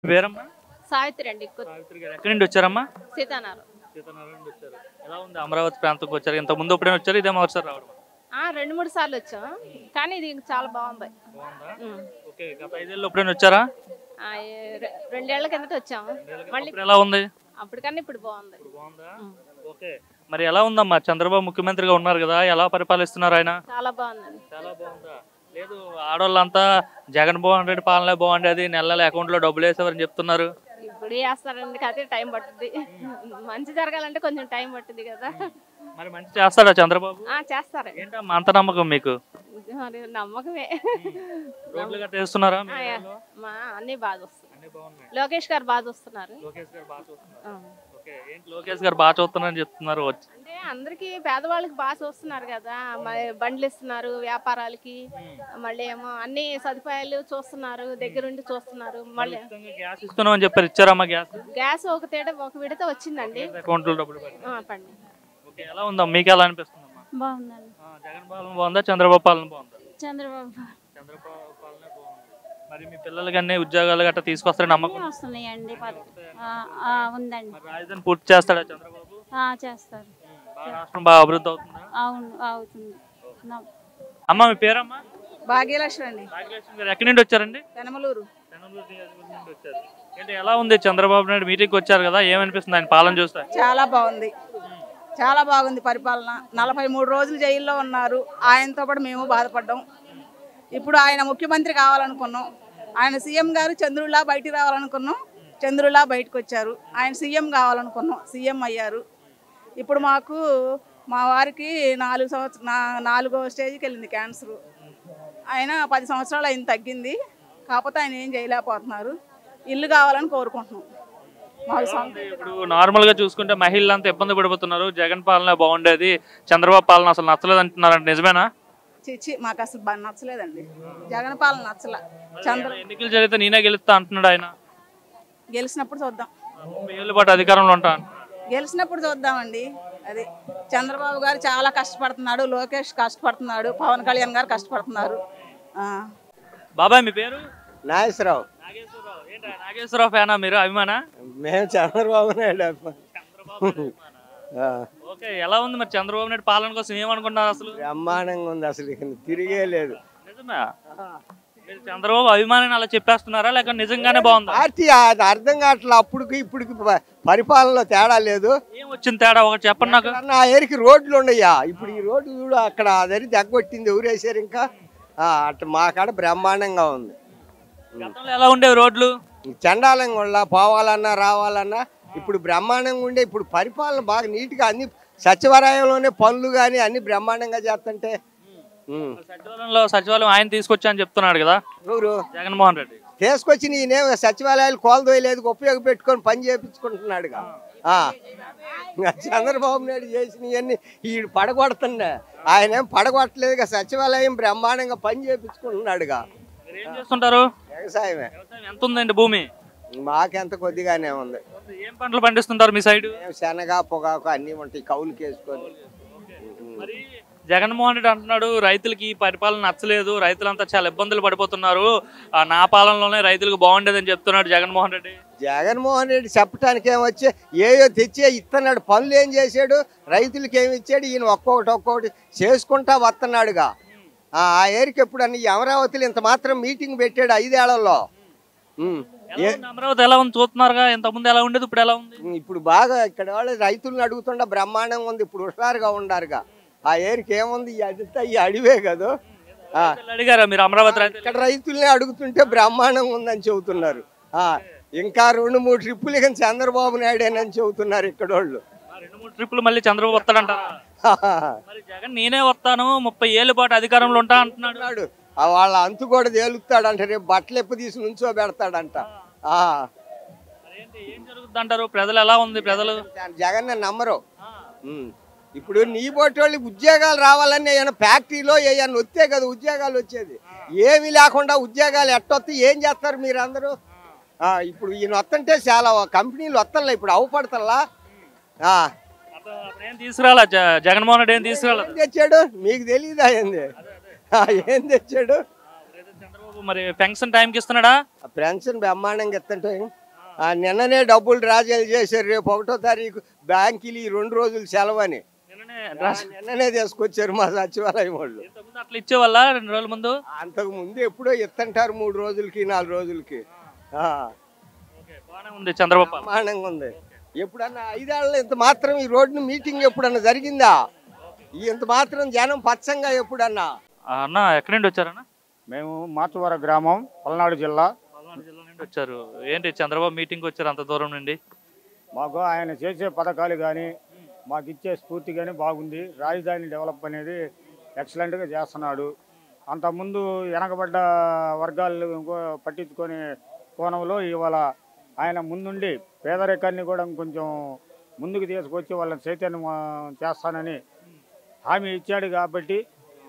పేరమ్మా? సావిత్రి అండి. సావిత్రి గారు ఎక్కడి నుండి వచ్చారమ్మా? సీతానారు. సీతానగర్ నుండి వచ్చారు. ఎలా ఉంది అమరావతి ప్రాంతంకి వచ్చారు? ఇంత ముందు ఎప్పుడైనా వచ్చారు? ఇదే మొదటిసారి రావడం? 2, 3 సార్లు వచ్చాం, కానీ ఇది చాలా బాగుంది. బాగుందా? ఉమ్. ఓకే. గత 5 ఏళ్ళు ఎప్పుడైనా వచ్చారా? 2 ఏళ్ల కిందట వచ్చాము. మళ్ళీ అప్పుడు ఎలా ఉంది? అప్పటికన్నా ఇప్పుడు బాగుంది. ఇప్పుడు బాగుందా? ఓకే. మరి ఎలా ఉందమ్మా? చంద్రబాబు ముఖ్యమంత్రిగా ఉన్నారు కదా, ఎలా పరిపాలిస్తున్నారు ఆయన? చాలా బాగుందండి. చాలా బాగుందా? లేదు, ఆడవాళ్ళంతా జగన్మోహన్ రెడ్డి పాలనే బాగుండేది, నెల అకౌంట్ లో డబ్బులు వేసేవారని చెప్తున్నారు. ఇప్పుడు వేస్తారండి, కాకపోతే టైం పట్టుద్ది. మంచి జరగాలంటే కొంచెం టైం పట్టుద్ది కదా. మరి మంచి చేస్తాడా చంద్రబాబు? చేస్తారు. ఏంటమ్మా అంత నమ్మకం మీకు? మరి నమ్మకమే. రోడ్లు గట్ట వేస్తున్నారా? అన్ని బాగా వస్తున్నాయి. అన్ని బాగున్నాయి. లోకేష్ గారు బాగా చూస్తున్నారు. లోకేష్ గారు బాగా చూస్తున్నారు. ఓకే. ఏంటి లోకేష్ గారు బాగా చూస్తున్నారని చెప్తున్నారు? అంటే అందరికి పేదవాళ్ళకి బాగా చూస్తున్నారు కదా, బండ్లు ఇస్తున్నారు వ్యాపారాలకి, మళ్ళీ ఏమో అన్ని సదుపాయాలు చూస్తున్నారు, దగ్గరుండి చూస్తున్నారు. మళ్ళీ గ్యాస్ ఇస్తున్నామని చెప్పారు, ఇచ్చారమ్మా గ్యాస్? గ్యాస్ ఒక విడత వచ్చిందండి. అకౌంట్ లో డబ్బులు పండి. ఓకే. ఎలా ఉందా మీకు? ఎలా అనిపిస్తుందమ్మా? బాగుందండి. జగన్ పాలన బాగుందా, చంద్రబాబు పాలన బాగుందా? చంద్రబాబు పాలన బాగుంది. మరి మీ పిల్లలకి అన్ని ఉద్యోగాలు గట్రా తీసుకొస్తారని నమ్మకం వస్తున్నాయండి. ఉందండి. రాజధాని పూర్తి చేస్తాడా చంద్రబాబు? చేస్తారు. రాష్ట్రం బాగా అభివృద్ధి అవుతుందా? అవును, అవుతుంది. అమ్మ మీ పేరమ్మా? భాగ్యలక్ష్మి అండి. భాగ్యలక్ష్మి గారు ఎక్కడి నుండి వచ్చారండి? పెనమలూరు. నుండి వచ్చారు. ఏంటి ఎలా ఉంది? చంద్రబాబు నాయుడు మీటింగ్కి వచ్చారు కదా, ఏమనిపిస్తుంది ఆయన పాలన చూస్తే? చాలా బాగుంది, చాలా బాగుంది పరిపాలన. 43 రోజులు జైల్లో ఉన్నారు, ఆయనతో పాటు మేము బాధపడ్డాం. ఇప్పుడు ఆయన ముఖ్యమంత్రి కావాలనుకున్నాం. ఆయన సీఎం గారు చంద్రులా బయటికి రావాలనుకున్నాం, చంద్రులా బయటకు వచ్చారు. ఆయన సీఎం కావాలనుకున్నాం, సీఎం అయ్యారు. ఇప్పుడు మా వారికి 4వ స్టేజ్కి వెళ్ళింది క్యాన్సర్. ఆయన 10 సంవత్సరాలు ఆయన తగ్గింది, కాకపోతే ఆయన ఏం చేయలేకపోతున్నారు. ఇల్లు కావాలని కోరుకుంటున్నాం. ఇప్పుడు నార్మల్ గా చూసుకుంటే మహిళలు అంతా ఇబ్బంది పడిపోతున్నారు, జగన్ పాలన బాగుండేది, చంద్రబాబు పాలన అసలు నచ్చలేదు అంటున్నారంటే నిజమేనా? చిచ్చి, మాకు అసలు నచ్చలేదండి, జగన్ పాలన నచ్చల. ఎన్నికలు జరిగితే నేనే గెలుస్తా అంటున్నాడు ఆయన. గెలిచినప్పుడు చూద్దాం. 30 ఏళ్ళ పాటు అధికారంలో ఉంటా. గెలిచినప్పుడు చూద్దామండి. అది చంద్రబాబు గారు చాలా కష్టపడుతున్నాడు, లోకేష్ కష్టపడుతున్నాడు, పవన్ కళ్యాణ్ గారు కష్టపడుతున్నారు. బాబాయ్ మీ పేరు? నాగేశ్వరరావు. నాగేశ్వరరావు ఫ్యానా మీరు? అభిమానా? మేము చంద్రబాబు నాయుడు. ఓకే. ఎలా ఉంది మరి చంద్రబాబు నాయుడు పాలన కోసం ఏమనుకుంటున్నారు? అసలు బ్రహ్మాండంగా ఉంది, అసలు తిరిగే లేదు. నిజమే? మీరు చంద్రబాబు అభిమానాన్ని అలా చెప్పేస్తున్నారా, లేక నిజంగానే బాగుంది? పార్టీ అది అర్థం కావట్లేదు. అప్పుడుకి ఇప్పటికి పరిపాలనలో తేడా లేదు. ఏం వచ్చింది తేడా ఒకటి చెప్పండి నాకు. ఆ ఏరికి రోడ్లు ఉన్నాయా? ఇప్పుడు ఈ రోడ్లు చూడు, అక్కడ అదరి దగ్గొట్టింది, ఎవరేసారు ఇంకా. అట్లా మా కాడ బ్రహ్మాండంగా ఉంది. గతంలో ఎలా ఉండేవి రోడ్లు? చండాలంగా ఉండ, పోవాలన్నా రావాలన్నా ఇప్పుడు బ్రహ్మాండంగా ఉండే. ఇప్పుడు పరిపాలన బాగా నీట్గా అన్ని సచివాలయంలోనే పనులు కానీ అన్ని బ్రహ్మాండంగా చేస్తుంటే. సచివాలయం ఆయన తీసుకొచ్చా అని చెప్తున్నాడు కదా ఎవరు? జగన్మోహన్ రెడ్డి తీసుకొచ్చి నేనే సచివాలయాలు కోల్దోయలేదు, ఉపయోగపెట్టుకొని పని చేయించుకుంటున్నాడుగా. చంద్రబాబు నాయుడు చేసినవన్నీ ఈడు పడగొడుతున్నా, ఆయన ఏం పడగొట్టలేదుగా. సచివాలయం బ్రహ్మాండంగా పని చేయించుకుంటున్నాడుగా. ఏం చేస్తుంటారు? వ్యవసాయమే. ఎంత ఉందండి భూమి? మాకెంత కొద్దిగానే ఉంది. ఏం పంటలు పండిస్తుంటారు మీ సైడ్? శనగ, పొగాకు అన్ని ఉంటాయి, కౌలుకి వేసుకొని. మరి జగన్మోహన్ రెడ్డి అంటున్నాడు రైతులకి పరిపాలన నచ్చలేదు, రైతులంతా చాలా ఇబ్బందులు పడిపోతున్నారు, నా పాలనలోనే రైతులకు బాగుండేదని చెప్తున్నాడు జగన్మోహన్ రెడ్డి. జగన్మోహన్ రెడ్డి చెప్పడానికి ఏమొచ్చి ఏయో తెచ్చే ఇస్తున్నాడు, పనులు ఏం చేశాడు, రైతులకి ఏమి ఇచ్చాడు? ఈయన ఒక్కొక్కటి చేసుకుంటా వస్తున్నాడుగా. ఆ ఏరికి ఎప్పుడన్నా ఈ అమరావతిలో ఇంత మాత్రం మీటింగ్ పెట్టాడు 5 ఏళ్లలో. అమరావతి ఎలా ఉంది చూస్తున్నారుగా, ఇంతకుముందు ఎలా ఉండేది, ఇప్పుడు ఎలా ఉంది? ఇప్పుడు బాగా ఇక్కడ వాళ్ళు రైతులను అడుగుతుండ బ్రహ్మాండంగా ఉంది. ఇప్పుడు హుషారుగా ఉండారుగా. ఆ ఏరికి ఏముంది, అదంతా ఈ అడివే కదా. అడిగారా మీరు అమరావతి? ఇక్కడ రైతుల్ని అడుగుతుంటే బ్రహ్మాండంగా ఉందని చెబుతున్నారు. ఇంకా 2-3 ట్రిప్పులు ఇక చంద్రబాబు నాయుడేనని చెబుతున్నారు ఇక్కడ వాళ్ళు. 2-3 ట్రిప్పులు మళ్ళీ చంద్రబాబు వస్తాడంటారా? మరి జగన్ నేనే వస్తాను 30 ఏళ్ళ పాటు అధికారంలో ఉంటా అంటున్నాడు. వాళ్ళ అంతు కూడా తేలుస్తాడంట, రేపు బట్టలు ఎప్పు తీసి నుంచో పెడతాడంట. ఏం జరుగుతుంది అంటారు? ప్రజలు ఎలా ఉంది? ప్రజలు జగన్ నమ్మరు. ఇప్పుడు నీ పోటీ వాళ్ళకి ఉద్యోగాలు రావాలని ఏమైనా ఫ్యాక్టరీలో ఏమైనా వస్తే కదా ఉద్యోగాలు వచ్చేది. ఏమీ లేకుండా ఉద్యోగాలు ఎట్టొస్తే ఏం చేస్తారు మీరు అందరూ? ఇప్పుడు ఈయన వస్తుంటే చాలా కంపెనీలు వస్తలే, ఇప్పుడు అవపడతల్లా. తీసుకురాలా జగన్మోహన్ రెడ్డి? ఏం తీసుకురాలా? తెచ్చాడు మీకు తెలియదా? ఏంది ఏం తెచ్చాడు? చంద్రబాబు మరి పెన్షన్ టైంకి ఇస్తున్నాడా? పెన్షన్ బ్రహ్మాండంగా ఇస్తుంటే నిన్ననే డబ్బులు డ్రా చేశారు. రేపు 1వ తారీఖు బ్యాంకులు ఈ 2 రోజులు సెలవు అని నిన్ననే తీసుకొచ్చారు మా సచివాలయం వాళ్ళు. అట్లా ఇచ్చేవాళ్ళ 2 రోజుల ముందు? అంతకు ముందు ఎప్పుడో ఇస్తుంటారు 3 రోజులకి 4 రోజులకి. చంద్రబాబు బ్రహ్మాండంగా ఉంది. ఎప్పుడన్నా 5 ఏళ్ళలో ఇంత మాత్రం ఈ రోడ్డు మీటింగ్ ఎప్పుడన్నా జరిగిందా? ఇంత మాత్రం జనం పచ్చంగా ఎప్పుడన్నా? అన్న ఎక్కడి నుండి వచ్చారన్న? మేము మార్చవరం గ్రామం, పల్నాడు జిల్లా. జిల్లా నుండి వచ్చారు. ఏంటి చంద్రబాబు మీటింగ్కి వచ్చారు అంత దూరం నుండి? మాకు ఆయన చేసే పథకాలు కానీ మాకు ఇచ్చే స్ఫూర్తి కానీ బాగుంది. రాజధాని డెవలప్ అనేది ఎక్సలెంట్గా చేస్తున్నాడు. అంతకుముందు వెనకబడ్డ వర్గాలు పట్టించుకునే కోణంలో ఇవాళ ఆయన ముందుండి పేదరికాన్ని కూడా కొంచెం ముందుకు తీసుకొచ్చి వాళ్ళని చైతన్యం చేస్తానని హామీ ఇచ్చాడు. కాబట్టి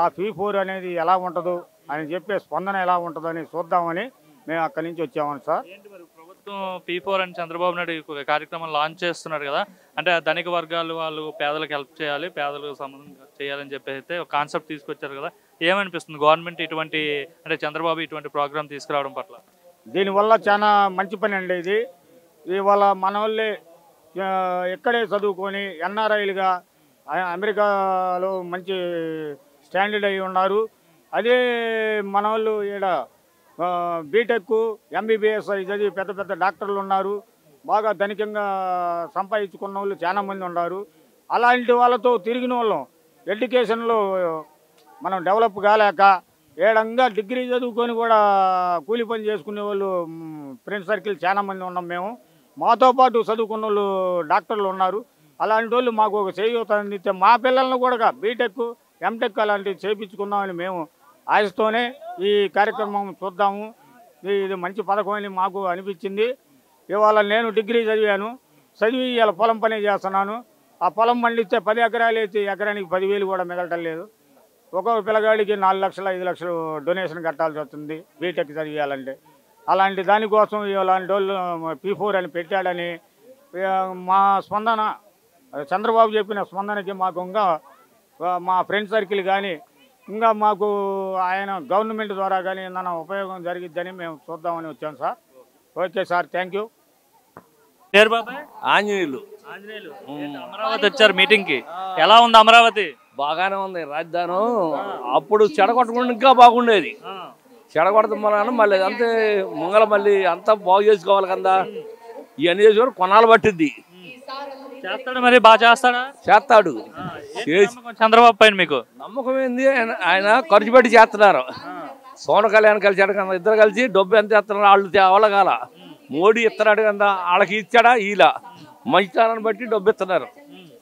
ఆ P4 అనేది ఎలా ఉంటుందో, ఆయన చెప్పే స్పందన ఎలా ఉంటుందని చూద్దామని మేము అక్కడి నుంచి వచ్చామని సార్. ప్రభుత్వం P4 అని చంద్రబాబు నాయుడు కార్యక్రమం లాంచ్ చేస్తున్నారు కదా, అంటే ధనిక వర్గాలు వాళ్ళు పేదలకు హెల్ప్ చేయాలి, పేదలకు సంబంధం చేయాలని చెప్పి అయితే ఒక కాన్సెప్ట్ తీసుకొచ్చారు కదా, ఏమనిపిస్తుంది గవర్నమెంట్ ఇటువంటి అంటే చంద్రబాబు ఇటువంటి ప్రోగ్రామ్ తీసుకురావడం పట్ల? దీనివల్ల చాలా మంచి పని అండి ఇది. ఇవాళ మన వాళ్ళే ఎక్కడే చదువుకొని NRIలుగా అమెరికాలో మంచి స్టాండర్డ్ అయి ఉన్నారు. అదే మన వాళ్ళు ఈడ బీటెక్ MBBS చదివి పెద్ద పెద్ద డాక్టర్లు ఉన్నారు. బాగా ధనికంగా సంపాదించుకున్న వాళ్ళు చాలామంది ఉన్నారు. అలాంటి వాళ్ళతో తిరిగిన వాళ్ళం ఎడ్యుకేషన్లో మనం డెవలప్ కాలేక ఏడంగా డిగ్రీ చదువుకొని కూడా కూలి పని చేసుకునే వాళ్ళు ఫ్రెండ్ సర్కిల్ చాలామంది ఉన్నాం మేము. మాతో పాటు చదువుకున్న వాళ్ళు డాక్టర్లు ఉన్నారు. అలాంటి వాళ్ళు మాకు ఒక చేయూత అందిస్తే మా పిల్లలను కూడా బీటెక్ MTech అలాంటివి చేయించుకుందామని మేము ఆశతోనే ఈ కార్యక్రమం చూద్దాము. ఇది మంచి పథకం అని మాకు అనిపించింది. ఇవాళ నేను డిగ్రీ చదివాను, చదివి ఇవాళ పొలం పని చేస్తున్నాను. ఆ పొలం పండిస్తే 10 ఎకరాలు అయితే ఎకరానికి 10,000 కూడా మిగలటం లేదు. ఒక్కొక్క పిల్లగాడికి 4 లక్షలు 5 లక్షలు డొనేషన్ కట్టాల్సి వస్తుంది బీటెక్ చదివేయాలంటే. అలాంటి దానికోసం ఇలాంటి వాళ్ళు P4 అని పెట్టాడని మా స్పందన, చంద్రబాబు చెప్పిన స్పందనకి మాకు ఇంకా మా ఫ్రెండ్ సర్కిల్ కానీ ఇంకా మాకు ఆయన గవర్నమెంట్ ద్వారా కానీ ఏదైనా ఉపయోగం జరిగిద్దని మేము చూద్దామని వచ్చాం sir. Okay sir, thank you. పేరు బాబాయ్? ఆంజనేయులు. అమరావతి వచ్చారు మీటింగ్ కి, ఎలా ఉంది అమరావతి? బాగానే ఉంది రాజధాని. అప్పుడు చెడగొట్టకుండా ఇంకా బాగుండేది. చెడగొడతాం మళ్ళీ అంతే ముంగల మళ్ళీ అంతా బాగు చేసుకోవాలి కదా. ఇవన్నీ చేసేవారు కొనాలు పట్టిద్ది. చేస్తాడు మరి, బాగా చేస్తాడా? చేస్తాడు. చంద్రబాబు పైన మీకు నమ్మకం ఏంది? ఆయన ఖర్చు పెట్టి చేస్తున్నారు. సోన కళ్యాణ్ కలిసి కదా, ఇద్దరు కలిసి డబ్బు ఎంత చేస్తున్నారు వాళ్ళు అవలగాల. మోడీ ఇస్తున్నాడు కదా, వాళ్ళకి ఇచ్చాడా? ఇలా మంచితనాన్ని బట్టి డబ్బు ఇస్తున్నారు.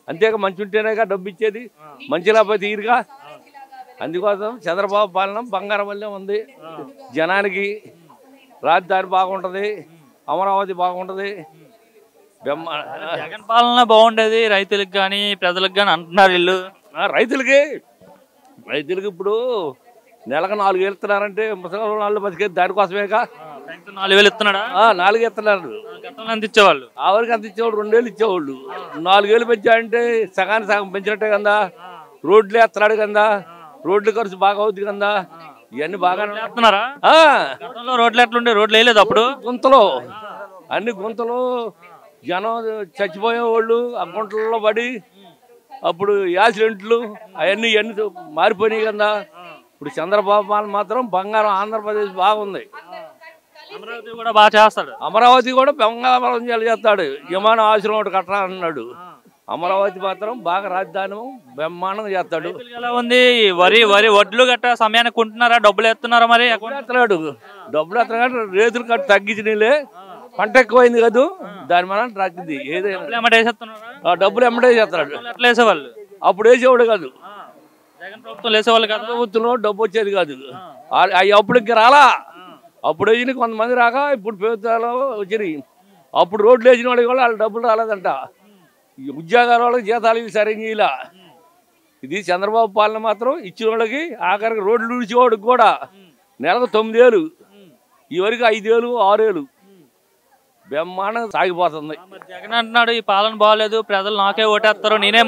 అంతేగా మంచి ఉంటేనేగా డబ్బు ఇచ్చేది, మంచి లేకపోతే తీరుగా. అందుకోసం చంద్రబాబు పాలన బంగారం వల్లే ఉంది. జనానికి రాజధాని బాగుంటుంది, అమరావతి బాగుంటుంది. జగన్ పాలన బాగుండేది రైతులకు కానీ ప్రజలకు కానీ అంటున్నారు వీళ్ళు. రైతులకి ఇప్పుడు నెలకు 4,000 ఇస్తున్నారంటే ముసలి వాళ్ళు బతికేది దానికోసమేగా. 4,000 ఇస్తున్నాడా? 4 ఇస్తున్నారు. గతంలో ఎంత ఇచ్చేవాళ్ళు? ఆ వరకు అంత ఇచ్చేవాళ్ళు 2,000 ఇచ్చేవాళ్ళు. 4,000 పెంచాడంటే సగానికి సగం పెంచినట్టే కదా. రోడ్లు వేస్తున్నాడు కదా, రోడ్లు ఖర్చు బాగా అవుతుంది కదా. ఇవన్నీ బాగా వేస్తున్నారా? గతంలో రోడ్లు ఎట్లుండే? రోడ్లు వేయలేదు అప్పుడు. గుంతలు, అన్ని గుంతలు, జనం చచ్చిపోయేవాళ్ళు ఆ గుంటల్లో పడి. అప్పుడు యాక్సిడెంట్లు అవన్నీ మారిపోయినాయి కదా. ఇప్పుడు చంద్రబాబు మాత్రం బంగారం, ఆంధ్రప్రదేశ్ బాగుంది. అమరావతి కూడా బాగా చేస్తాడు. అమరావతి కూడా బంగారం చేస్తాడు. విమాన ఆశ్రమం ఒకటి కట్టాలన్నాడు. అమరావతి మాత్రం బాగా రాజధాని బ్రహ్మాండంగా చేస్తాడు. ఎలా ఉంది? వరి వడ్లు గట్ట సమయానికి కొంటున్నారా? డబ్బులు ఎత్తున్నారా? మరి ఎత్తున్నాడు. డబ్బులు ఎత్తున్నాడు. రేతులు కట్ట తగ్గించినలే, పంట ఎక్కువైంది కదా, దాని మన తగ్గింది. ఏదైనా డబ్బులు ఎమ్మటే చేస్తున్నాడు. ఎట్లా వేసేవాళ్ళు? అప్పుడు వేసేవాడు కాదు. జగన్ ప్రభుత్వం వేసేవాళ్ళు కాదు. ప్రభుత్వంలో డబ్బు వచ్చేది కాదు. అవి అప్పుడు ఇంకా రాలా. అప్పుడు వేసిన కొంతమంది రాక ఇప్పుడు ప్రభుత్వాలు వచ్చినాయి. అప్పుడు రోడ్లు వేసిన వాళ్ళకి కూడా వాళ్ళ డబ్బులు రాలేదంట. ఉద్యోగాల వాళ్ళకి జీతాలు ఇవి సరైన ఇలా. ఇది చంద్రబాబు పాలన మాత్రం ఇచ్చిన వాళ్ళకి ఆఖరికి రోడ్లు ఊడ్చేవాడికి కూడా నెలకు 9,000, ఈ వరకు 5,000, 6,000 బ్రహ్మాండంగా సాగిపోతుంది. జగన్ అంటున్నాడు ఈ పాలన బాగాలేదు, ప్రజలు నాకే ఓటేస్తారు, నేనే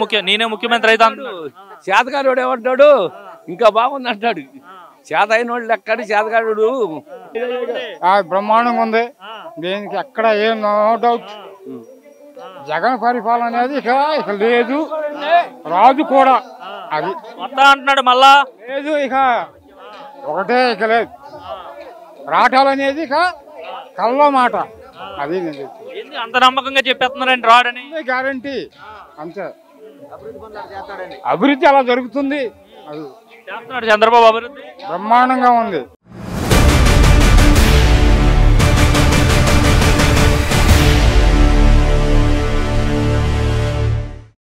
ముఖ్యమంత్రి అయితే అంటున్నాడు. చేతకాని వాడు ఏమంటాడు? ఇంకా బాగుంది అంటాడు. చేత అయిన వాళ్ళు ఎక్కడి చేతగాడు బ్రహ్మాండంగా ఉంది. దీనికి ఎక్కడ ఏం నో డౌట్. జగన్ పరిపాలన అనేది ఇక లేదు, రాదు కూడా. అది వస్తా అంటున్నాడు మళ్ళా లేదు, ఇక ఒకటే ఇక లేదు. రాటాలనేది ఇక కల్లో మాట. అది అంత నమ్మకంగా చెప్పేస్తున్నారండి రాడని గ్యారంటీ. అంతే, అభివృద్ధి అలా జరుగుతుంది. అది చేస్తున్నాడు చంద్రబాబు అభివృద్ధి బ్రహ్మాండంగా ఉంది.